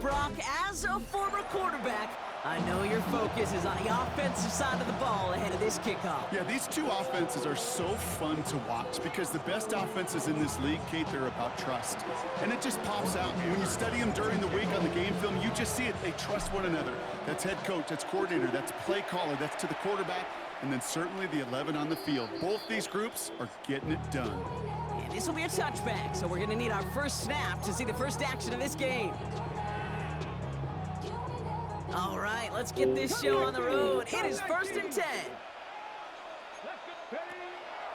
Brock, as a former quarterback, I know your focus is on the offensive side of the ball ahead of this kickoff. Yeah, these two offenses are so fun to watch because the best offenses in this league, Kate, they're about trust. And it just pops out. When you study them during the week on the game film, you just see it. They trust one another. That's head coach, that's coordinator, that's play caller, that's to the quarterback, and then certainly the 11 on the field. Both these groups are getting it done. And this will be a touchback, so we're going to need our first snap to see the first action of this game. All right, let's get this show on the road. It is 1st and 10.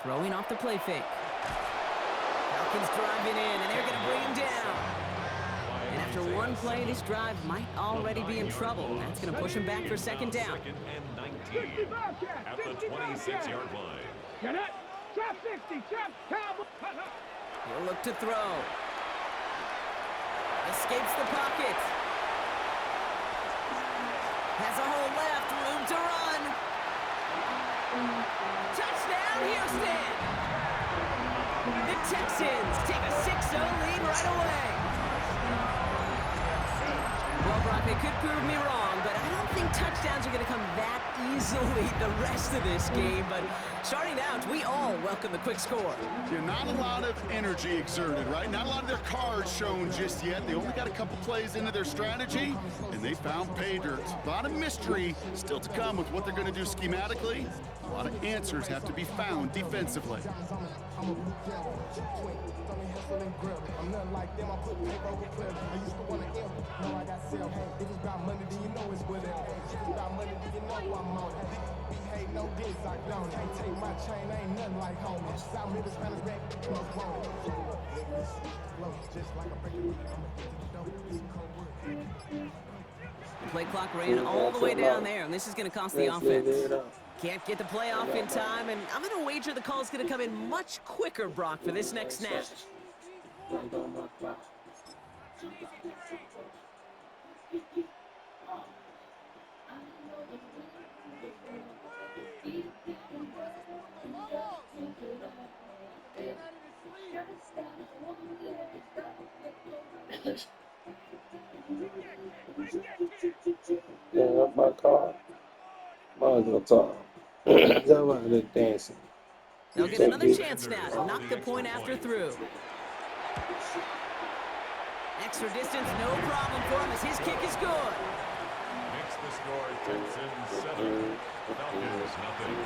Throwing off the play fake. Falcons driving in, and they're going to bring him down. And after one play, this drive might already be in trouble. That's going to push him back for 2nd down. 2nd and 19 at the 26-yard line. Get it! Trap 60, trap, cowboy! He'll look to throw. Escapes the pocket. Has a hole left, room to run. Touchdown, Houston! The Texans take a 6-0 lead right away. Well, Brock, they could prove me wrong, but I don't think touchdowns are going to come that easily the rest of this game. But starting out, we all welcome the quick score. Yeah, not a lot of energy exerted, right? Not a lot of their cards shown just yet. They only got a couple plays into their strategy, and they found pay dirt. A lot of mystery still to come with what they're going to do schematically. A lot of answers have to be found defensively. I'm nothing like them, I put paper over pleasure. I used to want to help. Now I got self. If it's about money, then you know it's with it. If it's about money, then you know I'm on it. Behave no diss, I don't. Can't take my chain, I ain't nothing like home. South Middle Spanish rap, no wrong. Just like a breaking beat, I'm a The play clock ran all the way down there, and this is going to cost the offense. Can't get the play off in time, and I'm going to wager the call is going to come in much quicker, Brock, for this next snap. Yeah, my car. Might as well talk. Somebody dancing. They'll get another chance now to knock the point after through. Extra distance, no problem for him as his kick is good. Makes the score Texans 7, Falcons nothing.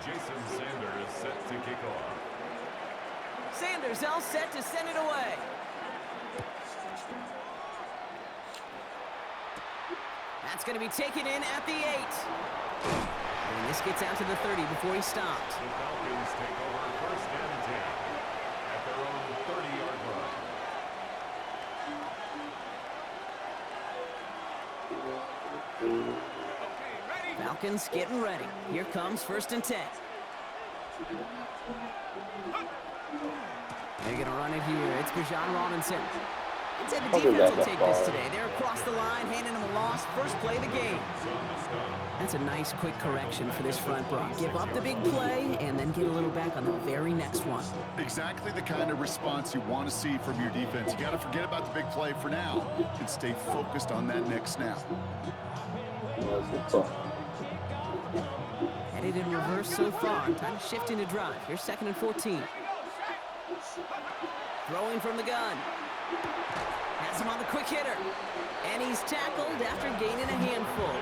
Jason Sanders set to kick off. Sanders all set to send it away. That's going to be taken in at the 8. And this gets out to the 30 before he stopped. The Falcons take over 1st and 10 at their own 30-yard line. Falcons getting ready. Here comes 1st and 10. They're going to run it here. It's Bijan Robinson. I'd say the defense will take this today. They're across the line, handing them a loss. First play of the game. That's a nice, quick correction for this front, Brock. Give up the big play and then get a little back on the very next one. Exactly the kind of response you want to see from your defense. You got to forget about the big play for now and stay focused on that next snap. Headed in reverse so far. Time to shift into drive. Here's 2nd and 14. Throwing from the gun. Has him on the quick hitter. And he's tackled after gaining a handful.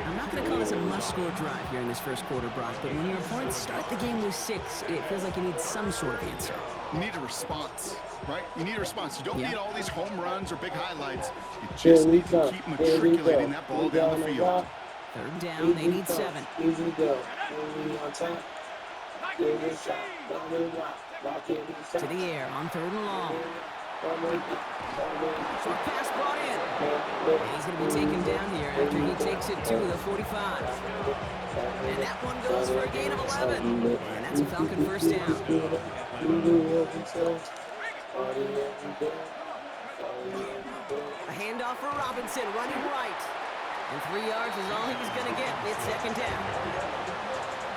I'm not going to call this a must-score drive here in this first quarter, Brock, but when your opponents start the game with 6, it feels like you need some sort of answer. You need a response, right? You need a response. You don't need all these home runs or big highlights. You Here just we need to go. keep Here we matriculating go. that ball down the field. 3rd down, they need 7. Easy go. Easy on top. Easy shot. Lock in. To the air on 3rd and long. Short pass brought in. And he's going to be taken down here after he takes it to the 45. And that one goes for a gain of 11. And that's a Falcon 1st down. A handoff for Robinson, running right. And 3 yards is all he was going to get. It's 2nd down.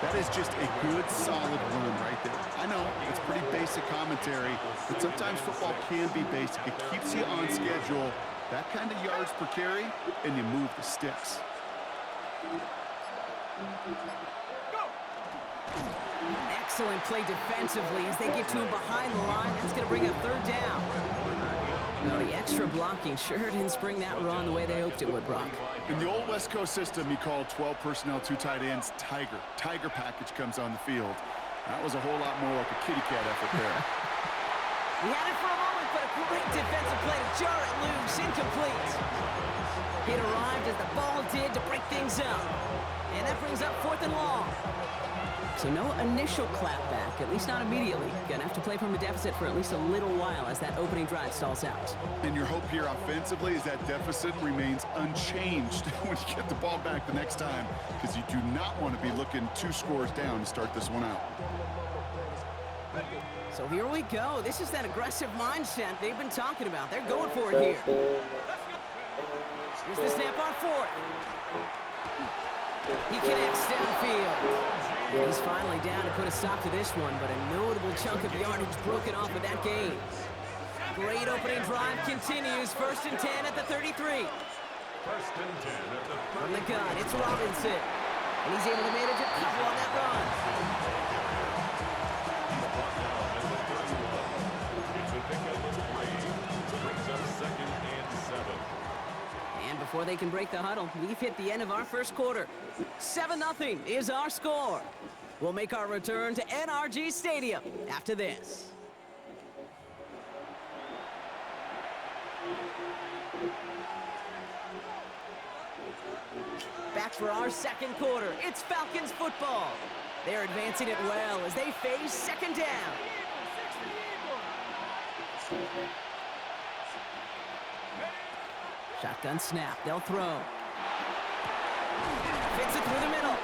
That is just a good, solid run right there. I know it's pretty basic commentary, but sometimes football can be basic. It keeps you individual, that kind of yards per carry, and you move the sticks. Excellent play defensively as they get to him behind the line. That's going to bring up third down. No, the extra blocking sure didn't spring that run the way they hoped it would, Brock. In the old West Coast system, you called 12 personnel, 2 tight ends, Tiger. Tiger package comes on the field. That was a whole lot more like a kitty cat effort there. He had it for a moment, but a great defensive play to jar it loose, incomplete. It arrived as the ball did to break things up. And that brings up 4th and long. So no initial clapback, at least not immediately. Gonna have to play from a deficit for at least a little while as that opening drive stalls out. And your hope here offensively is that deficit remains unchanged when you get the ball back the next time, because you do not want to be looking 2 scores down to start this one out. So here we go. This is that aggressive mindset they've been talking about. They're going for it here. Here's the snap on 4th. He connects downfield. And he's finally down to put a stop to this one, but a notable chunk of yardage broken off with that gain. Great opening drive continues. 1st and 10 at the 33. 1st and 10 at the 33. From the gun, it's Robinson. And he's able to manage a couple on that run. It's a pickup of 3. Brings up 2nd and 7. And before they can break the huddle, we've hit the end of our first quarter. 7-0 is our score. We'll make our return to NRG Stadium after this. Back for our second quarter. It's Falcons football. They're advancing it well as they face 2nd down. Shotgun snap. They'll throw. Fits it through the middle.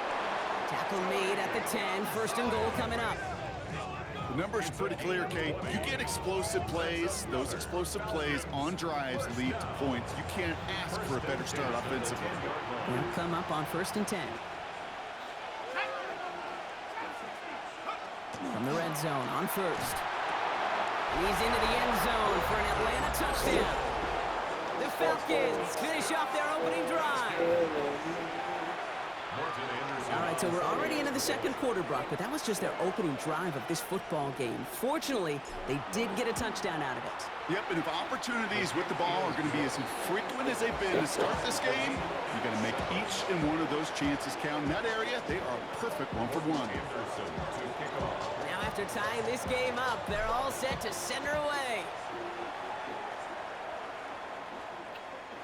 Tackle made at the 10. 1st and goal coming up. The numbers are pretty clear, Kate. You get explosive plays. Those explosive plays on drives lead to points. You can't ask for a better start offensively. They'll come up on 1st and 10. From the red zone on 1st. He's into the end zone for an Atlanta touchdown. The Falcons finish off their opening drive. All right, so we're already into the second quarter, Brock, but that was just their opening drive of this football game. Fortunately, they did get a touchdown out of it. Yep, and if opportunities with the ball are going to be as infrequent as they've been to start this game, you got to make each and one of those chances count. In that area, they are a perfect 1-for-1. Now after tying this game up, they're all set to send her away.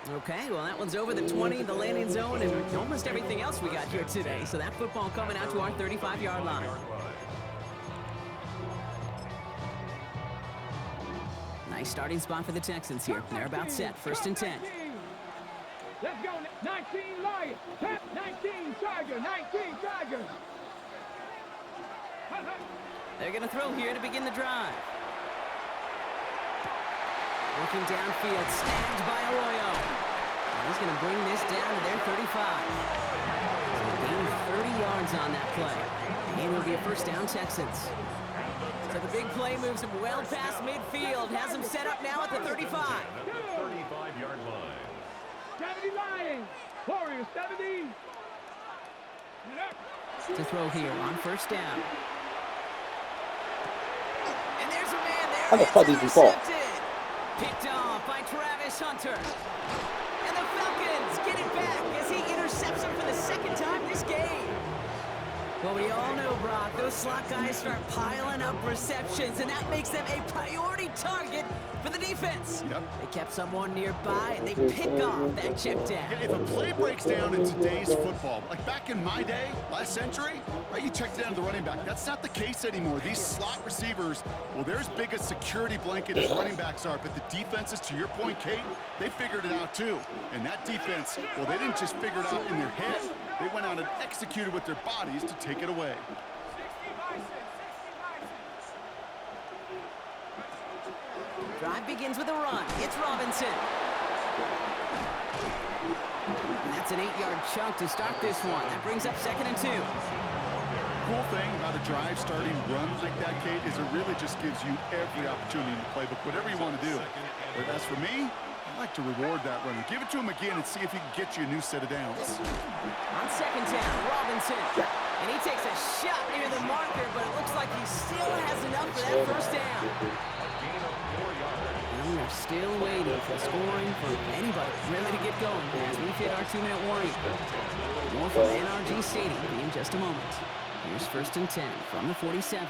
Okay, well, that one's over the 20, the landing zone, and almost everything else we got here today. So that football coming out to our 35-yard line. Nice starting spot for the Texans here. They're about set. 1st and 10. Let's go. 19 Lions. 19 Chargers. 19 Chargers. They're going to throw here to begin the drive. Working downfield, snagged by Arroyo. And he's going to bring this down to their 35. So gain 30 yards on that play. And it'll be a 1st down, Texans. So the big play moves him well past midfield. Has him set up now at the 35. 35-yard line. 70 Lions. Warriors, 70. To throw here on 1st down. And there's a man there. How the fuck did you fall? Picked off by Travis Hunter. And the Falcons get it back as he intercepts him for the 2nd time this game. Well, we all know, Brock, those slot guys start piling up receptions, and that makes them a priority target for the defense. Yep. They kept someone nearby, and they pick off that check down. Yeah, if a play breaks down in today's football, like back in my day, last century, right, you check down the running back. That's not the case anymore. These slot receivers, well, they're as big a security blanket as running backs are, but the defenses, to your point, Kate, they figured it out too. And that defense, well, they didn't just figure it out in their head. They went out and executed with their bodies to take it away. Drive begins with a run. It's Robinson. And that's an 8-yard chunk to start this one. That brings up 2nd and 2. Cool thing about a drive starting run like that, Kate, is it really just gives you every opportunity in the playbook, whatever you want to do. But as for me, I like to reward that runner. Give it to him again and see if he can get you a new set of downs. On second down, Robinson. And he takes a shot near the marker, but it looks like he still has enough for that first down. And we are still waiting for scoring for anybody really to get going as we hit our 2-minute warning. More from NRG Stadium in just a moment. Here's 1st and 10 from the 47.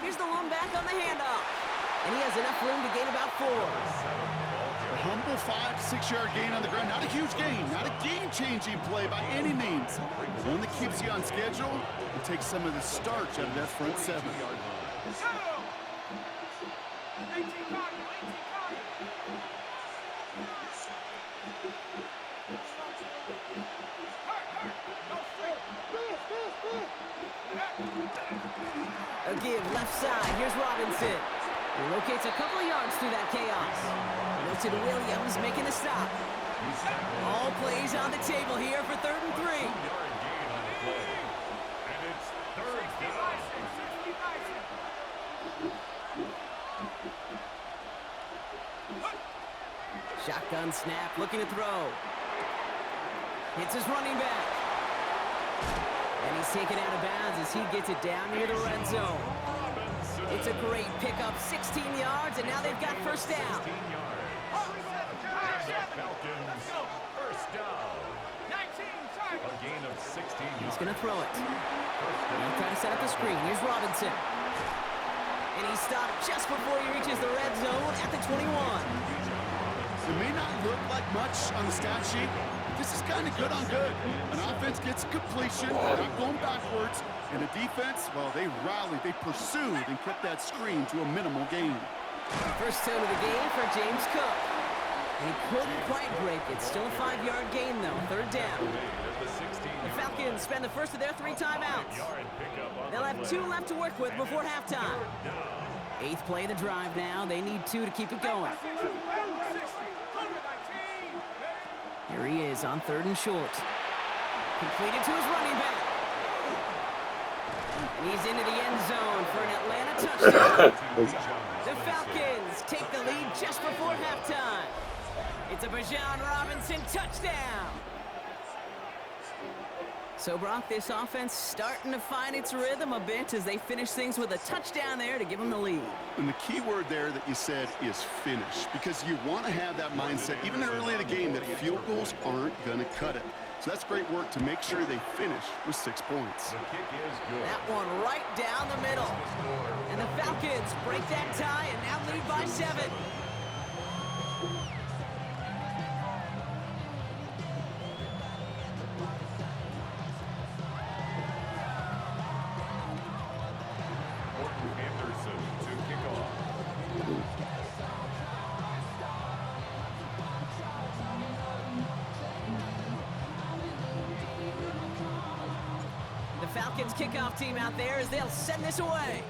Here's the one back on the handoff. And he has enough room to gain about 4. A humble 5 to 6 yard gain on the ground. Not a huge gain, not a game-changing play by any means. But one that keeps you on schedule and takes some of the starch out of that front 7. A give left side. Here's Robinson. He locates a couple of yards through that chaos. Milton Williams making the stop. All plays on the table here for 3rd and 3. Shotgun snap, looking to throw. Hits his running back. And he's taken out of bounds as he gets it down near the red zone. It's a great pickup, 16 yards, and now they've got first down. He's going to throw it. He'll try to set up the screen. Here's Robinson. And he stopped just before he reaches the red zone at the 21. It may not look like much on the stat sheet, but this is kind of good on good. An offense gets completion, not going backwards, and the defense, well, they rallied, they pursued, and kept that screen to a minimal gain. First turn of the game for James Cook. He couldn't quite break it. Still a 5-yard gain, though. 3rd down. The Falcons spend the first of their 3 timeouts. They'll have 2 left to work with before halftime. 8th play of the drive now. They need 2 to keep it going. Here he is on 3rd and short. Completed to his running back. And he's into the end zone for an Atlanta touchdown. The Falcons take the lead just before halftime. It's a Bijan Robinson touchdown. So, Brock, this offense starting to find its rhythm a bit as they finish things with a touchdown there to give them the lead. And the key word there that you said is finish, because you want to have that mindset, even early in the game, that field goals aren't going to cut it. So that's great work to make sure they finish with 6 points. That one right down the middle. And the Falcons break that tie and now lead by 7. Falcons kickoff team out there as they'll send this away.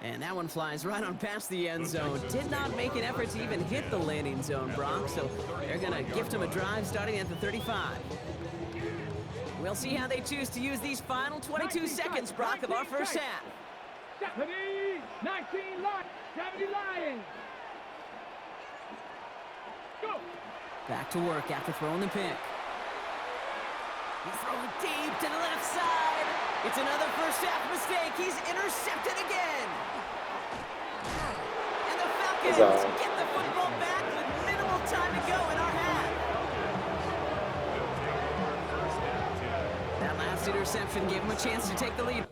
And that one flies right on past the end zone. Did not make an effort to even hit the landing zone, Brock, so they're going to gift him a drive starting at the 35. We'll see how they choose to use these final 22 seconds, Brock, of our first half. 19 Lions. Go. Back to work after throwing the pick. He's throwing deep to the left side. It's another first half mistake. He's intercepted again. And the Falcons get the football back with minimal time to go in our half. That last interception gave him a chance to take the lead.